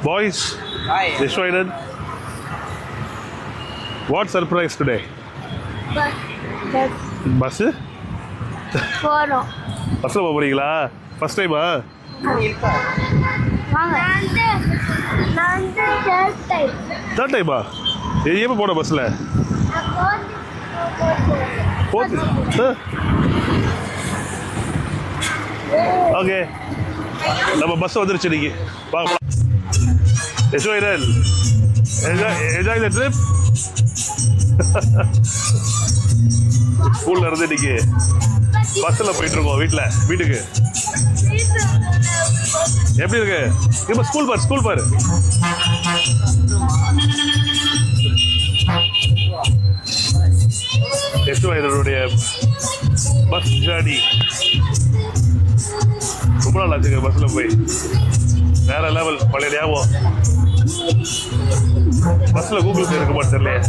Boys, Hi. Yashwanan, what surprise today? Bus போறோம். பஸ்ஸில் போகிறீங்களா? ஃபர்ஸ்ட் டைமா? வாங்க. நான் தேர்ட் டைமா? எப்போ போன பஸ்ஸில்? ஓகே, நம்ம பஸ் வந்துருச்சு இன்னைக்கு. வாங்க. Yashwanan, enjoy the trip. ஸ்கூல்ல இருந்து இன்னைக்கு பஸ்ல போயிட்டு இருக்கோம் வீட்டுக்கு. எப்படி இருக்கு? இப்ப ஸ்கூல் பாரு. Yashwanan பஸ் ஜர்னி ரொம்ப நாள் ஆச்சுங்க பஸ்ல போய். வேற லெவல், பழைய ஞாபகம். பஸ்ல கூகுள் பே இருக்க மாட்டேன்.